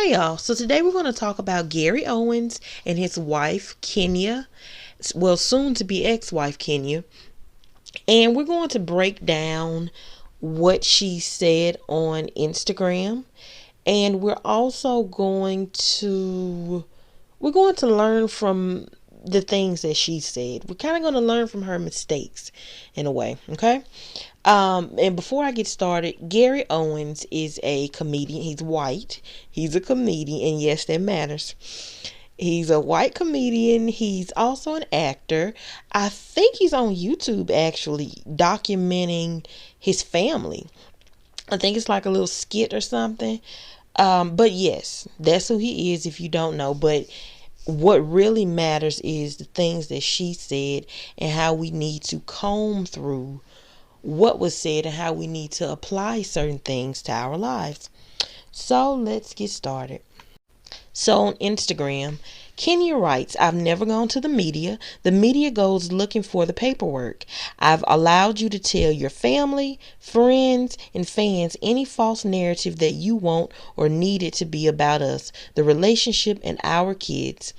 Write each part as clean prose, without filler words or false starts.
Hey y'all, so today we're going to talk about Gary Owens and his wife Kenya, well, soon to be ex-wife Kenya, and we're going to break down what she said on Instagram, and we're going to learn from the things that she said. We're kind of going to learn from her mistakes in a way, okay? And before I get started, Gary Owens is a comedian. He's white. He's a comedian, and yes, that matters. He's a white comedian. He's also an actor. I think he's on YouTube actually documenting his family. I think it's like a little skit or something. But yes, that's who he is if you don't know. But what really matters is the things that she said and how we need to comb through what was said and how we need to apply certain things to our lives. So let's get started. So on Instagram, Kenya writes, I've never gone to the media. The media goes looking for the paperwork. I've allowed you to tell your family, friends, and fans any false narrative that you want or need it to be about us, the relationship, and our kids,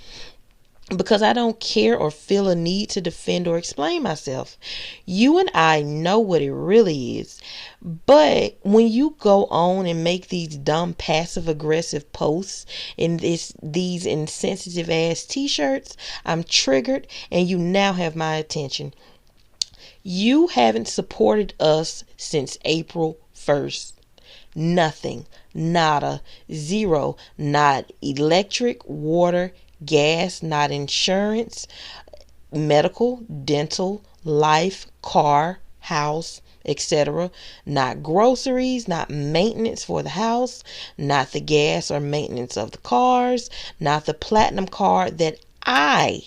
because I don't care or feel a need to defend or explain myself. You and I know what it really is. But when you go on and make these dumb passive aggressive posts in these insensitive ass t-shirts, I'm triggered and you now have my attention. You haven't supported us since April 1st. Nothing, nada, zero, not electric, water, gas, not insurance, medical, dental, life, car, house, etc. Not groceries, not maintenance for the house, not the gas or maintenance of the cars, not the platinum card that I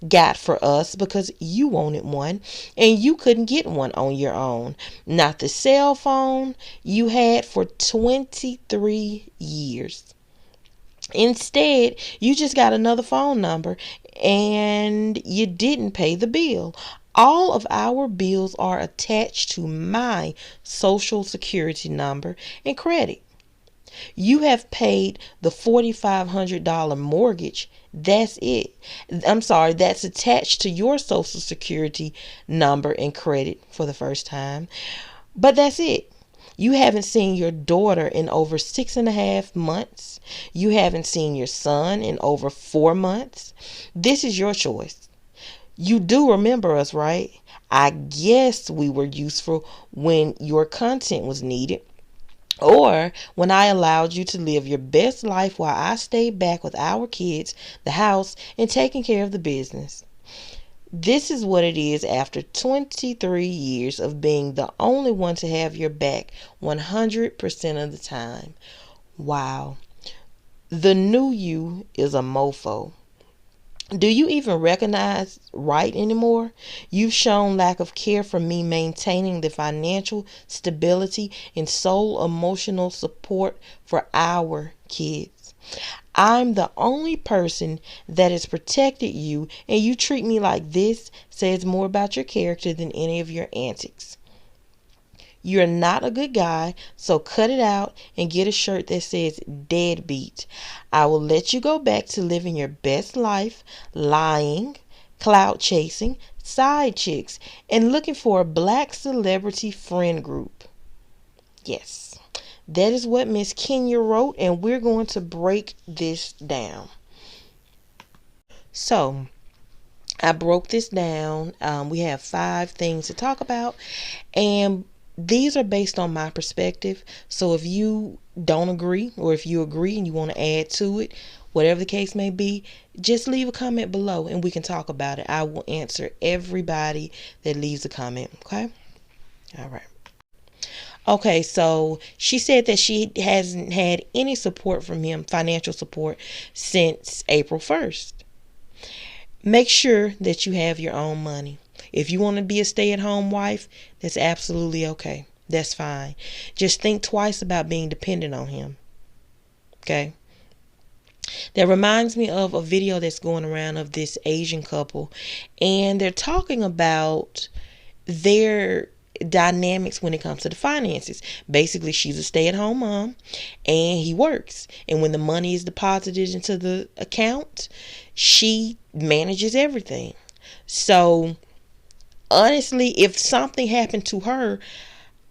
got for us because you wanted one and you couldn't get one on your own. Not the cell phone you had for 23 years. Instead, you just got another phone number and you didn't pay the bill. All of our bills are attached to my social security number and credit. You have paid the $4,500 mortgage. That's it. I'm sorry, that's attached to your social security number and credit for the first time. But that's it. You haven't seen your daughter in over 6.5 months. You haven't seen your son in over 4 months. This is your choice. You do remember us, right? I guess we were useful when your content was needed, or when I allowed you to live your best life while I stayed back with our kids, the house, and taking care of the business. This is what it is after 23 years of being the only one to have your back 100% of the time. Wow. The new you is a mofo. Do you even recognize right anymore? You've shown lack of care for me maintaining the financial stability and sole emotional support for our kids. I'm the only person that has protected you, and you treat me like this says more about your character than any of your antics. You're not a good guy, so cut it out and get a shirt that says deadbeat. I will let you go back to living your best life, lying, clout chasing, side chicks, and looking for a black celebrity friend group. Yes. That is what Miss Kenya wrote, and we're going to break this down. So, I broke this down. We have 5 things to talk about, and these are based on my perspective. So if you don't agree, or if you agree and you want to add to it, whatever the case may be, just leave a comment below and we can talk about it. I will answer everybody that leaves a comment. Okay? All right. Okay, so she said that she hasn't had any support from him, financial support, since April 1st. Make sure that you have your own money. If you want to be a stay-at-home wife, that's absolutely okay. That's fine. Just think twice about being dependent on him. Okay? That reminds me of a video that's going around of this Asian couple, and they're talking about their dynamics when it comes to the finances. Basically, she's a stay-at-home mom and he works. And when the money is deposited into the account, she manages everything. So honestly, if something happened to her,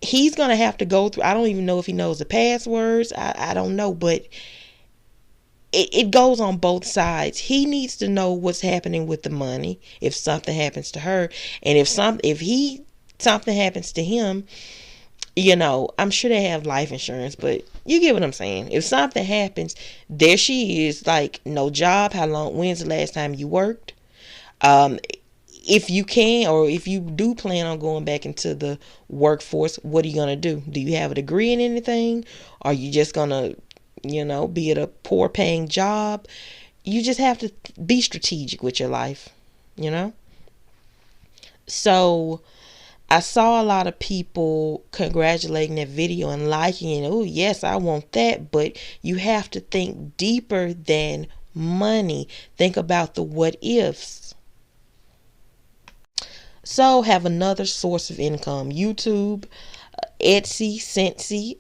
he's going to have to go through, I don't even know if he knows the passwords. I don't know, but it goes on both sides. He needs to know what's happening with the money if something happens to her. And if something happens to him, I'm sure they have life insurance, but you get what I'm saying. If something happens, there she is, like, no job. When's the last time you worked? If you can, or if you do plan on going back into the workforce, what are you going to do? Do you have a degree in anything? Are you just going to, be at a poor paying job? You just have to be strategic with your life, So I saw a lot of people congratulating that video and liking it. Oh, yes, I want that. But you have to think deeper than money. Think about the what ifs. So have another source of income. YouTube, Etsy, Scentsy,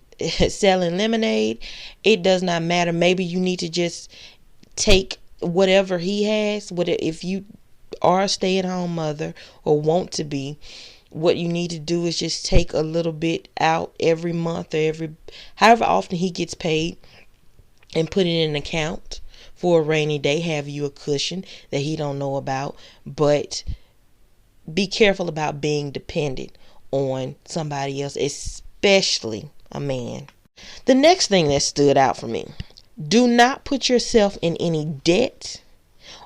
selling lemonade. It does not matter. Maybe you need to just take whatever he has. If you are a stay-at-home mother or want to be, what you need to do is just take a little bit out every month or however often he gets paid, and put it in an account for a rainy day. Have you a cushion that he don't know about. But be careful about being dependent on somebody else, especially a man. The next thing that stood out for me: do not put yourself in any debt,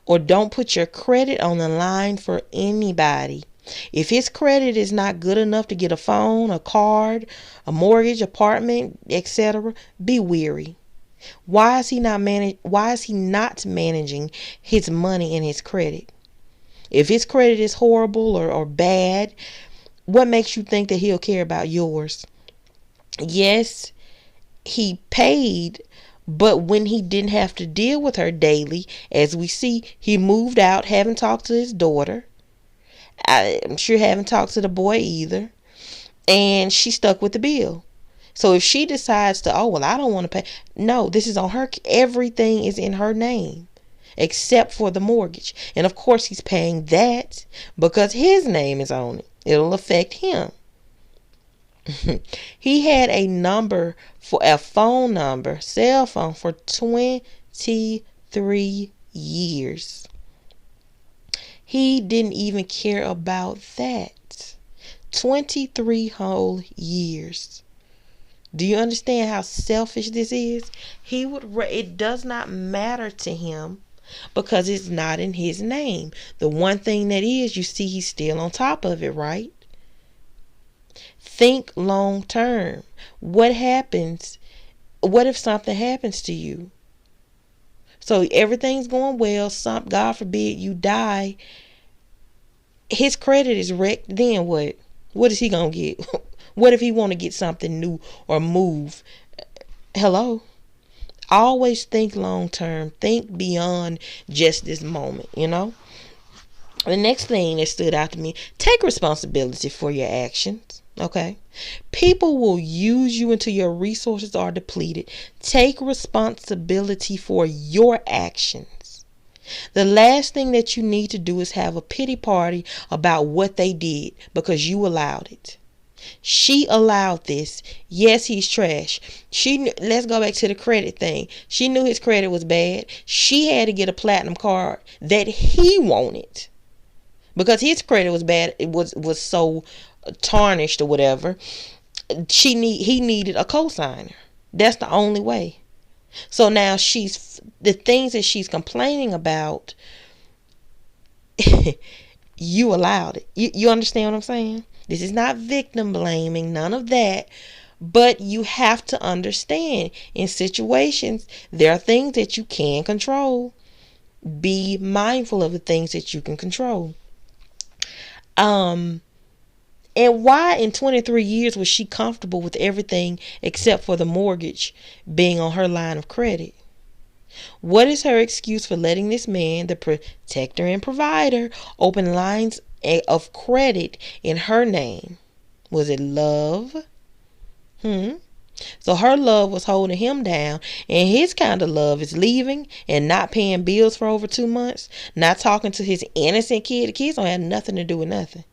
or don't put your credit on the line for anybody. If his credit is not good enough to get a phone, a card, a mortgage, apartment, etc., be weary. Why is he not managing his money and his credit? If his credit is horrible or bad, what makes you think that he'll care about yours? Yes, he paid, but when he didn't have to deal with her daily, as we see, he moved out, haven't talked to his daughter. I'm sure haven't talked to the boy either. And she stuck with the bill. So if she decides to, I don't want to pay. No, this is on her. Everything is in her name except for the mortgage. And of course he's paying that because his name is on it. It'll affect him. He had a phone number, cell phone, for 23 years. He didn't even care about that. 23 whole years. Do you understand how selfish this is? It does not matter to him because it's not in his name. The one thing that is, you see, he's still on top of it, right? Think long term. What if something happens to you? So everything's going well. God forbid you die. His credit is wrecked. Then what? What is he going to get? What if he want to get something new or move? Hello? Always think long term. Think beyond just this moment, The next thing that stood out to me: take responsibility for your actions. Okay? People will use you until your resources are depleted. Take responsibility for your actions. The last thing that you need to do is have a pity party about what they did because you allowed it. She allowed this. Yes, he's trash. Let's go back to the credit thing. She knew his credit was bad. She had to get a platinum card that he wanted because his credit was bad. It was so tarnished or whatever. He needed a cosigner. That's the only way. So now the things that she's complaining about, you allowed it. You understand what I'm saying? This is not victim blaming, none of that. But you have to understand, in situations, there are things that you can control. Be mindful of the things that you can control. And why in 23 years was she comfortable with everything except for the mortgage being on her line of credit? What is her excuse for letting this man, the protector and provider, open lines of credit in her name Was it love? So her love was holding him down, and his kind of love is leaving and not paying bills for over 2 months, not talking to his innocent kid. The kids don't have nothing to do with nothing.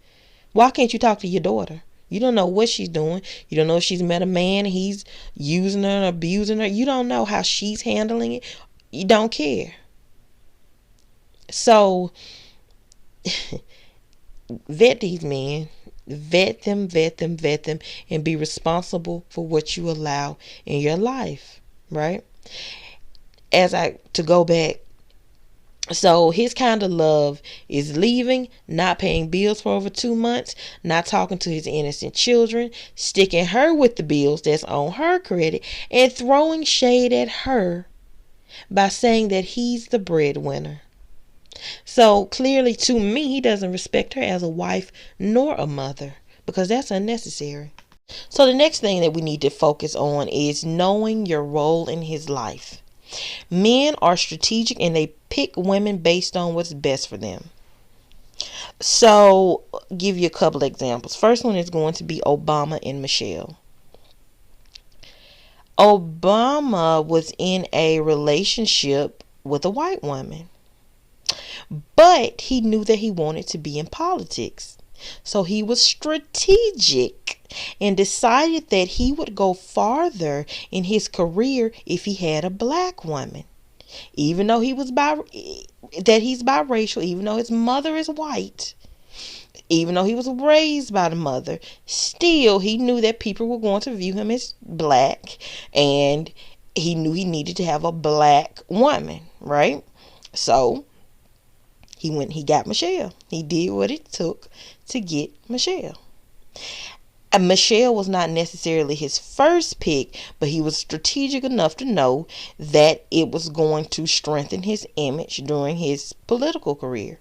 Why can't you talk to your daughter? You don't know what she's doing. You don't know if she's met a man and he's using her, abusing her. You don't know how she's handling it. You don't care. So vet these men. Vet them, and be responsible for what you allow in your life, right? To go back, so his kind of love is leaving, not paying bills for over 2 months, not talking to his innocent children, sticking her with the bills that's on her credit, and throwing shade at her by saying that he's the breadwinner. So clearly, to me, he doesn't respect her as a wife nor a mother, because that's unnecessary. So the next thing that we need to focus on is knowing your role in his life. Men are strategic and they pick women based on what's best for them. So give you a couple examples. First one is going to be Obama and Michelle. Obama was in a relationship with a white woman, but he knew that he wanted to be in politics. So he was strategic and decided that he would go farther in his career if he had a black woman. Even though he's biracial, even though his mother is white, even though he was raised by the mother, still he knew that people were going to view him as black, and he knew he needed to have a black woman, right? So he got Michelle. He did what it took to get Michelle. And Michelle was not necessarily his first pick, but he was strategic enough to know that it was going to strengthen his image during his political career.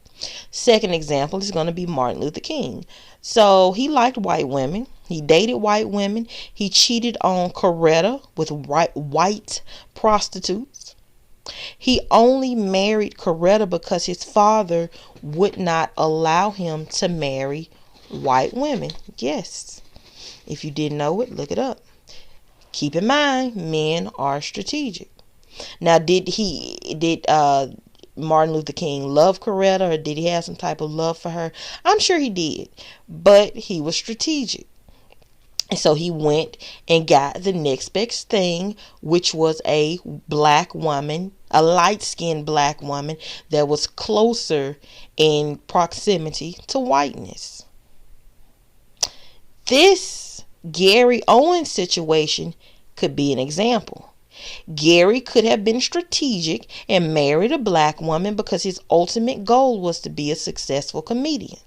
Second example is going to be Martin Luther King. So he liked white women. He dated white women. He cheated on Coretta with white prostitutes. He only married Coretta because his father would not allow him to marry white women. Yes. If you didn't know it, look it up. Keep in mind, men are strategic. Now, did Martin Luther King love Coretta, or did he have some type of love for her? I'm sure he did, but he was strategic. And so he went and got the next best thing, which was a black woman, a light-skinned black woman that was closer in proximity to whiteness. This Gary Owens situation could be an example. Gary could have been strategic and married a black woman because his ultimate goal was to be a successful comedian.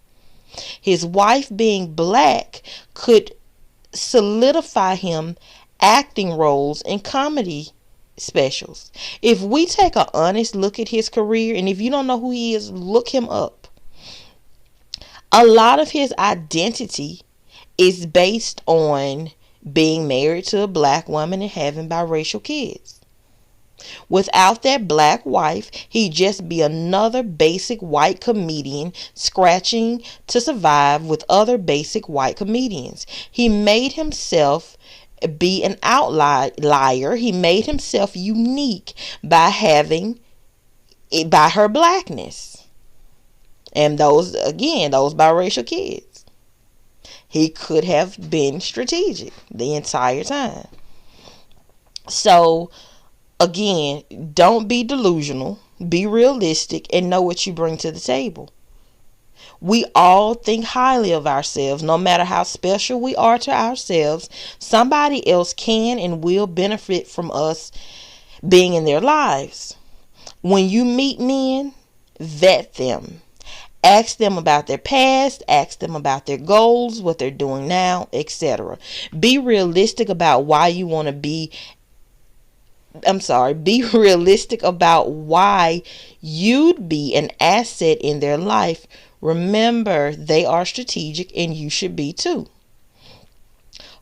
His wife being black could solidify him acting roles in comedy specials. If we take an honest look at his career, and if you don't know who he is, look him up. A lot of his identity is based on being married to a black woman and having biracial kids. Without that black wife, he'd just be another basic white comedian scratching to survive with other basic white comedians. He made himself be an outlier. He made himself unique by her blackness. And those biracial kids. He could have been strategic the entire time. So, again, don't be delusional. Be realistic and know what you bring to the table. We all think highly of ourselves. No matter how special we are to ourselves, somebody else can and will benefit from us being in their lives. When you meet men, vet them. Ask them about their past, ask them about their goals, what they're doing now, etc. Be realistic about why you want to be realistic about why you'd be an asset in their life. Remember, they are strategic and you should be too.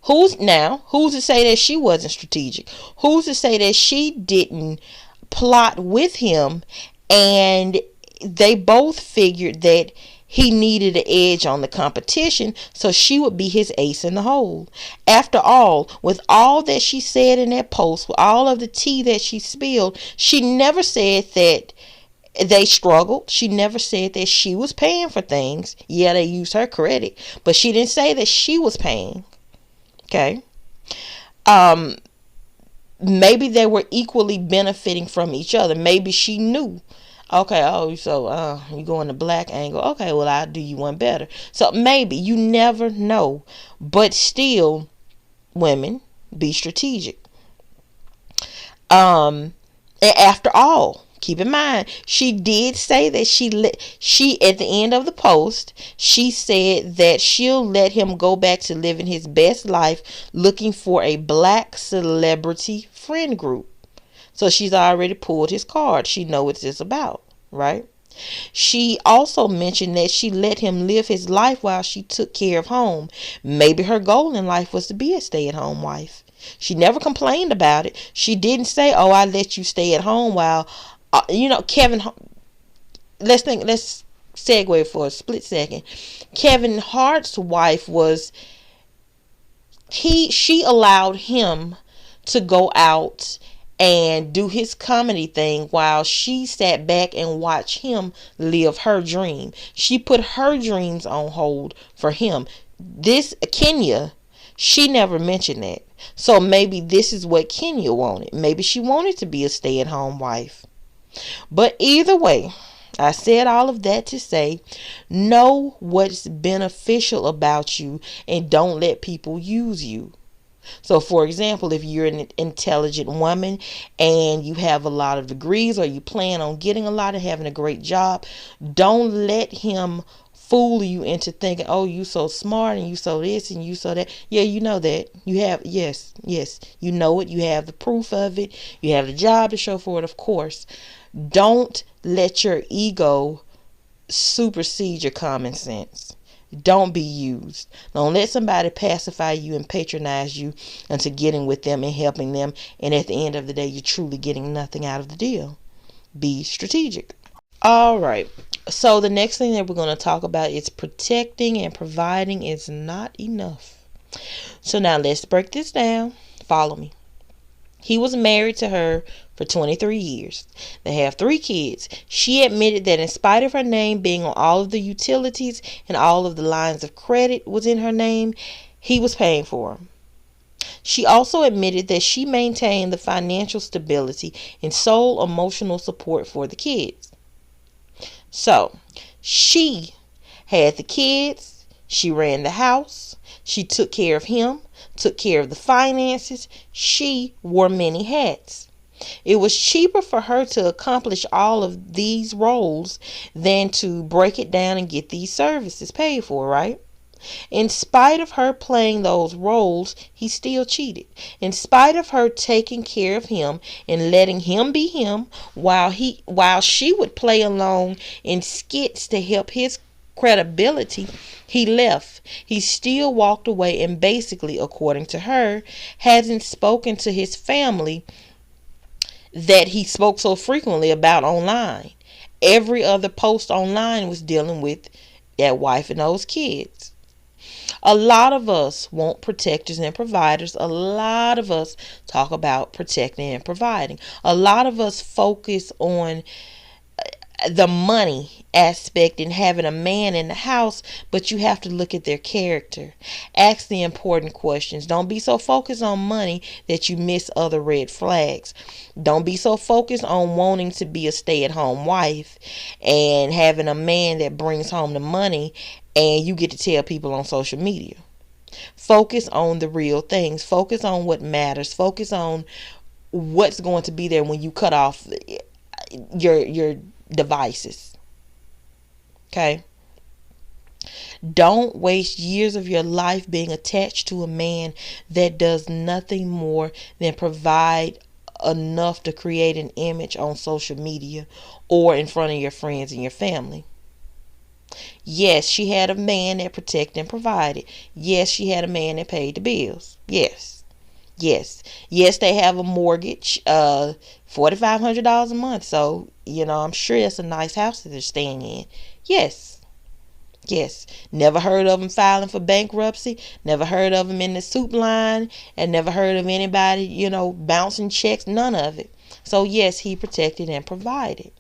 Who's to say that she wasn't strategic? Who's to say that she didn't plot with him and they both figured that He needed an edge on the competition, so she would be his ace in the hole. After all, with all that she said in that post, with all of the tea that she spilled, she never said that they struggled. She never said that she was paying for things. Yeah, they used her credit, but she didn't say that she was paying. Okay. Maybe they were equally benefiting from each other. Maybe she knew, okay, oh, so you go in the black angle. Okay, well, I'll do you one better. So maybe, you never know. But still, women, be strategic. And after all, keep in mind, she did say that she at the end of the post, she said that she'll let him go back to living his best life, looking for a black celebrity friend group. So she's already pulled his card. She knows what it's about, right? She also mentioned that she let him live his life while she took care of home. Maybe her goal in life was to be a stay-at-home wife. She never complained about it. She didn't say, oh, I let you stay at home while, Kevin, let's segue for a split second. Kevin Hart's wife she allowed him to go out and do his comedy thing while she sat back and watched him live her dream. She put her dreams on hold for him. This Kenya, she never mentioned that. So maybe this is what Kenya wanted. Maybe she wanted to be a stay-at-home wife. But either way, I said all of that to say, know what's beneficial about you and don't let people use you. So, for example, if you're an intelligent woman and you have a lot of degrees, or you plan on getting a lot and having a great job, don't let him fool you into thinking, oh, you so smart and you so this and you so that. Yeah, you know that. You have, yes, you know it. You have the proof of it. You have the job to show for it, of course. Don't let your ego supersede your common sense. Don't be used. Don't let somebody pacify you and patronize you into getting with them and helping them, and at the end of the day, you're truly getting nothing out of the deal. Be strategic. All right. So the next thing that we're going to talk about is protecting and providing is not enough. So now let's break this down. Follow me. He was married to her for 23 years. They have 3 kids. She admitted that in spite of her name being on all of the utilities and all of the lines of credit was in her name, he was paying for them. She also admitted that she maintained the financial stability and sole emotional support for the kids. So, she had the kids, she ran the house, she took care of him, took care of the finances, she wore many hats. It was cheaper for her to accomplish all of these roles than to break it down and get these services paid for, right? In spite of her playing those roles, he still cheated. In spite of her taking care of him and letting him be him, while she would play along in skits to help his credibility, he left. He still walked away and basically, according to her, hasn't spoken to his family that he spoke so frequently about online. Every other post online was dealing with that wife and those kids. A lot of us want protectors and providers. A lot of us talk about protecting and providing. A lot of us focus on the money aspect and having a man in the house, but you have to look at their character. Ask the important questions. Don't be so focused on money that you miss other red flags. Don't be so focused on wanting to be a stay-at-home wife and having a man that brings home the money and you get to tell people on social media. Focus on the real things. Focus on what matters. Focus on what's going to be there when you cut off your devices. Okay? Don't waste years of your life being attached to a man that does nothing more than provide enough to create an image on social media or in front of your friends and your family. Yes, she had a man that protected and provided. Yes, she had a man that paid the bills. Yes, they have a mortgage, $4,500 a month. So, I'm sure that's a nice house that they're staying in. Yes. Yes. Never heard of him filing for bankruptcy. Never heard of him in the soup line. And never heard of anybody, bouncing checks. None of it. So yes, he protected and provided.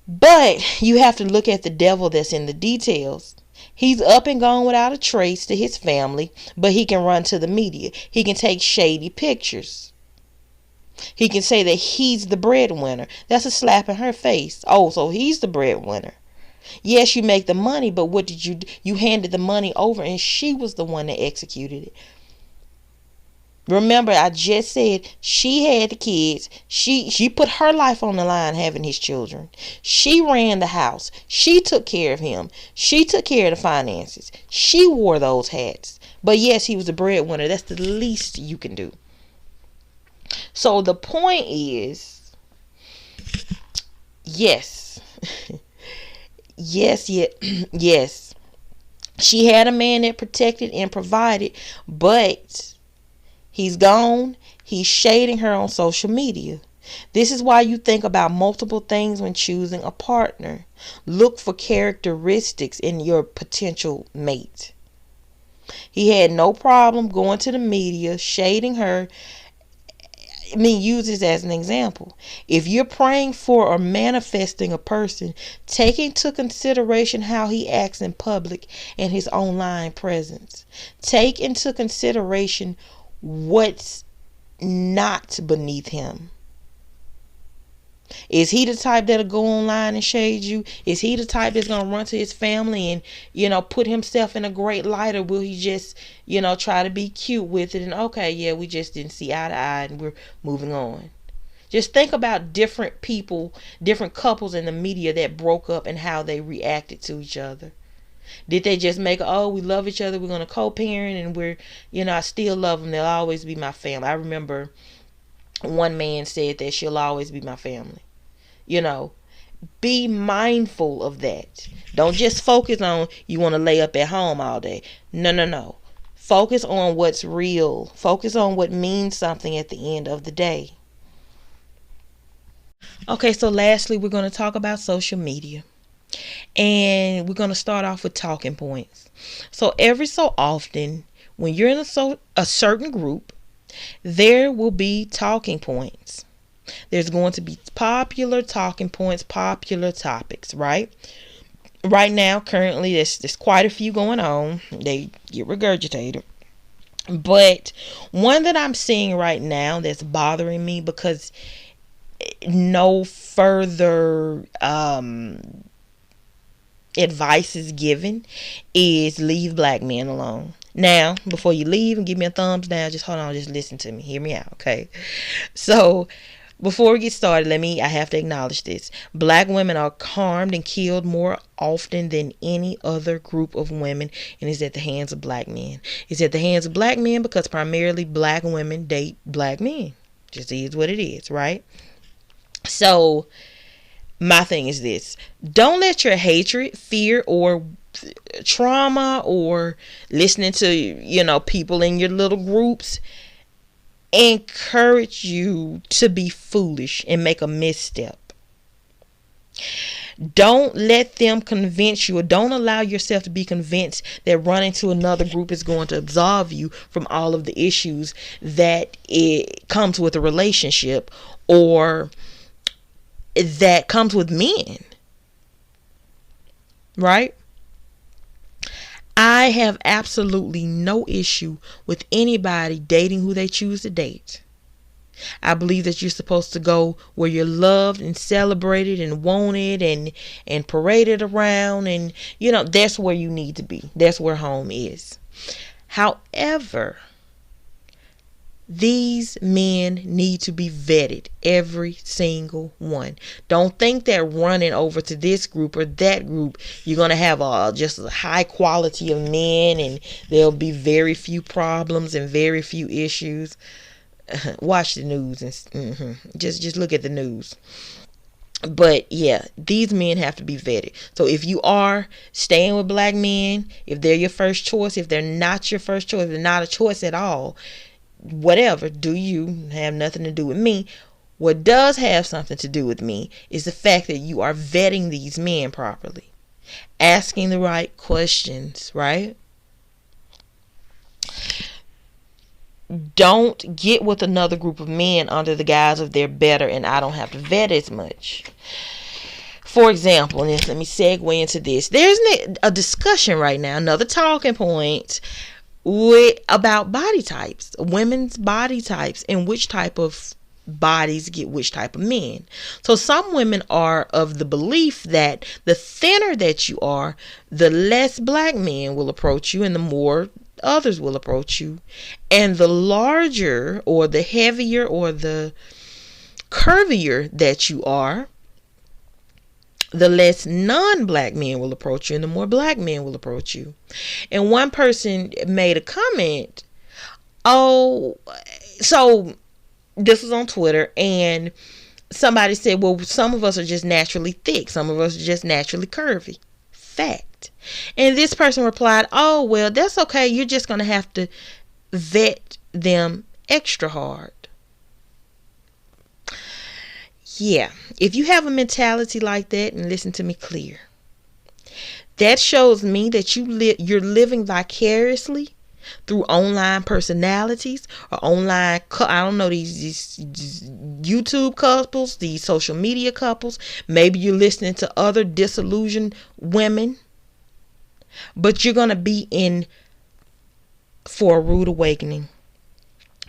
But you have to look at the devil that's in the details. He's up and gone without a trace to his family, but he can run to the media. He can take shady pictures. He can say that he's the breadwinner. That's a slap in her face. Oh, so he's the breadwinner. Yes, you make the money, but what did you do? You handed the money over and she was the one that executed it. Remember, I just said she had the kids. She put her life on the line having his children. She ran the house. She took care of him. She took care of the finances. She wore those hats. But yes, he was the breadwinner. That's the least you can do. So the point is, yes. Yes. She had a man that protected and provided, but he's gone. He's shading her on social media. This is why you think about multiple things when choosing a partner. Look for characteristics in your potential mate. He had no problem going to the media, shading her. Use this as an example. If you're praying for or manifesting a person, take into consideration how he acts in public and his online presence. Take into consideration what's not beneath him. Is he the type that'll go online and shade you? Is he the type that's gonna run to his family and put himself in a great light, or will he just try to be cute with it and okay, yeah, we just didn't see eye to eye and we're moving on? Just think about different people, different couples in the media that broke up and how they reacted to each other. Did they just make, oh, we love each other, we're going to co-parent, and we're, I still love them, they'll always be my family. I remember one man said that she'll always be my family. Be mindful of that. Don't just focus on you want to lay up at home all day. No. Focus on what's real. Focus on what means something at the end of the day. Okay, so lastly, we're going to talk about social media. And we're going to start off with talking points. So every so often, when you're in a certain group, there will be talking points. There's going to be popular talking points, popular topics, right? Right now, currently, there's quite a few going on. They get regurgitated. But one that I'm seeing right now that's bothering me because no further advice is given is leave black men alone. Now, before you leave and give me a thumbs down, just hold on, just listen to me. Hear me out, okay? So, before we get started, I have to acknowledge this. Black women are harmed and killed more often than any other group of women, and it's at the hands of black men. It's at the hands of black men because primarily black women date black men. Just is what it is, right? So, my thing is this. Don't let your hatred, fear, or trauma, or listening to, people in your little groups encourage you to be foolish and make a misstep. Don't let them convince you, or don't allow yourself to be convinced that running to another group is going to absolve you from all of the issues that it comes with a relationship or that comes with men. Right? I have absolutely no issue with anybody dating who they choose to date. I believe that you're supposed to go where you're loved and celebrated and wanted and paraded around, and that's where you need to be. That's where home is. However, these men need to be vetted, every single one. Don't think that running over to this group or that group, you're going to have just a high quality of men and there'll be very few problems and very few issues. Watch the news and just look at the news. But yeah, these men have to be vetted. So if you are staying with black men, if they're your first choice, if they're not your first choice, if they're not a choice at all, whatever, do you have nothing to do with me. What does have something to do with me is the fact that you are vetting these men properly. asking the right questions, right? Don't get with another group of men under the guise of they're better and I don't have to vet as much. For example, and let me segue into this. There's a discussion right now, another talking point about body types, women's body types, and which type of bodies get which type of men. So some women are of the belief that the thinner that you are, the less black men will approach you and the more others will approach you. And the larger or the heavier or the curvier that you are, the less non-black men will approach you and the more black men will approach you. And one person made a comment, oh, so this was on Twitter, and somebody said, well, some of us are just naturally thick, some of us are just naturally curvy. Fact. And this person replied, oh, well, that's okay, you're just going to have to vet them extra hard. Yeah, if you have a mentality like that, and listen to me clear, that shows me that you're living vicariously through online personalities or online, I don't know, these YouTube couples, these social media couples. Maybe you're listening to other disillusioned women, but you're going to be in for a rude awakening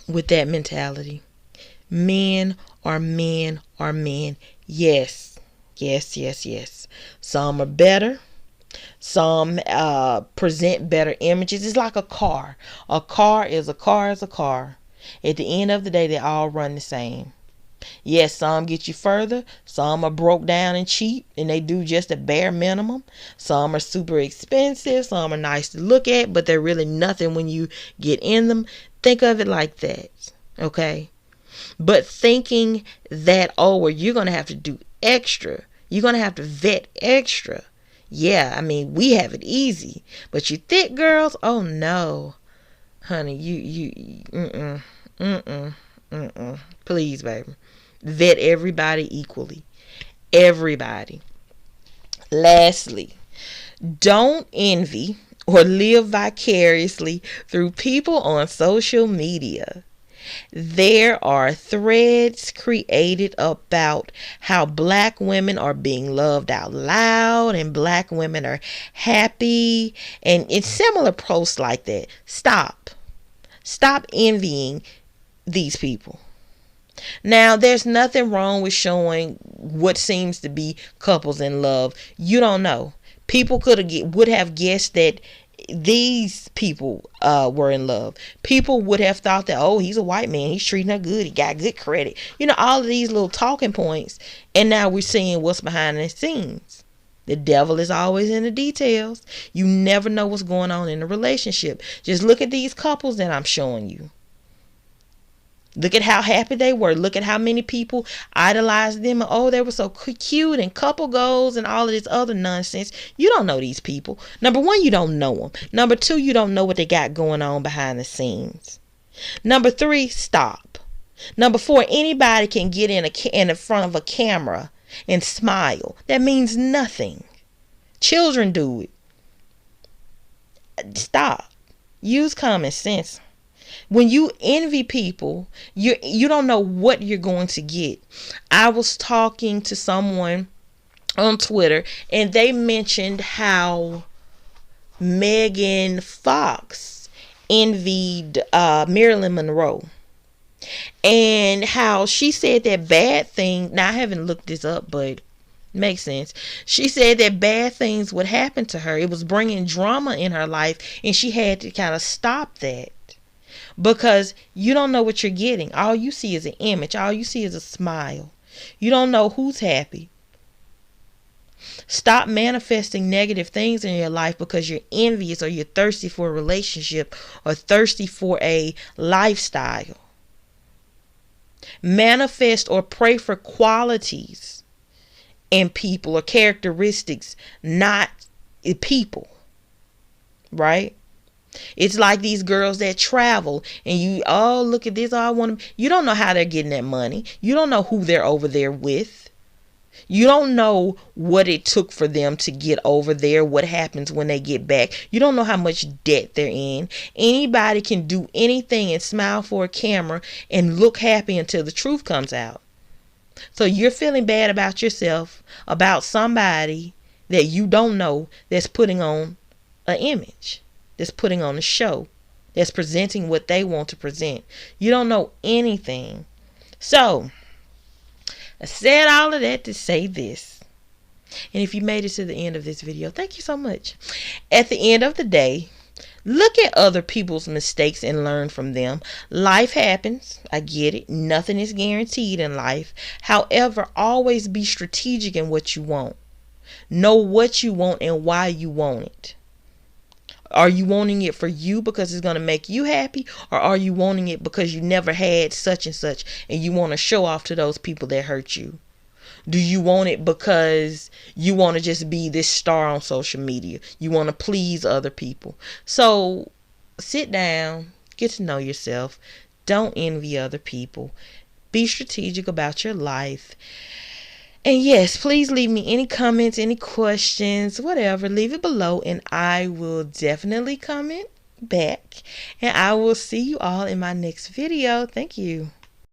with that mentality. Men are men are men. Yes. Some are better. Some present better images. It's like a car. A car is a car is a car. At the end of the day, they all run the same. Yes, some get you further. Some are broke down and cheap, and they do just a bare minimum. Some are super expensive. Some are nice to look at, but they're really nothing when you get in them. Think of it like that, okay? But thinking that, oh, well, you're going to have to do extra. You're going to have to vet extra. Yeah, I mean, we have it easy. But you thick girls, oh, no. Honey, please, baby. Vet everybody equally. Everybody. Lastly, don't envy or live vicariously through people on social media. There are threads created about how black women are being loved out loud and black women are happy, and it's similar posts like that. Stop envying these people. Now, there's nothing wrong with showing what seems to be couples in love. You don't know. People would have guessed that these people were in love. People would have thought that, oh, he's a white man, he's treating her good, he got good credit. You know, all of these little talking points. And now we're seeing what's behind the scenes. The devil is always in the details. You never know what's going on in a relationship. Just look at these couples that I'm showing you. Look at how happy they were. Look at how many people idolized them. Oh, they were so cute, and couple goals and all of this other nonsense. You don't know these people. Number one, you don't know them. Number two, you don't know what they got going on behind the scenes. Number three, stop. Number four, anybody can get in front of a camera and smile. That means nothing. Children do it. Stop. Use common sense. When you envy people, you don't know what you're going to get. I was talking to someone on Twitter, and they mentioned how Megan Fox envied Marilyn Monroe, and how she said that bad thing. Now, I haven't looked this up, but makes sense. She said that bad things would happen to her. It was bringing drama in her life, and she had to kind of stop that. Because you don't know what you're getting. All you see is an image. All you see is a smile. You don't know who's happy. Stop manifesting negative things in your life because you're envious or you're thirsty for a relationship or thirsty for a lifestyle. Manifest or pray for qualities in people or characteristics, not people. Right? It's like these girls that travel and you, oh, look at this. Oh, I want to. You don't know how they're getting that money. You don't know who they're over there with. You don't know what it took for them to get over there, what happens when they get back. You don't know how much debt they're in. Anybody can do anything and smile for a camera and look happy until the truth comes out. So you're feeling bad about yourself, about somebody that you don't know that's putting on an image, that's putting on a show, that's presenting what they want to present. You don't know anything. So I said all of that to say this. And if you made it to the end of this video, thank you so much. At the end of the day, look at other people's mistakes and learn from them. Life happens. I get it. Nothing is guaranteed in life. However, always be strategic in what you want. Know what you want and why you want it. Are you wanting it for you because it's going to make you happy? Or are you wanting it because you never had such and such and you want to show off to those people that hurt you? Do you want it because you want to just be this star on social media? You want to please other people? So sit down, get to know yourself. Don't envy other people. Be strategic about your life. And yes, please leave me any comments, any questions, whatever. Leave it below and I will definitely comment back. And I will see you all in my next video. Thank you.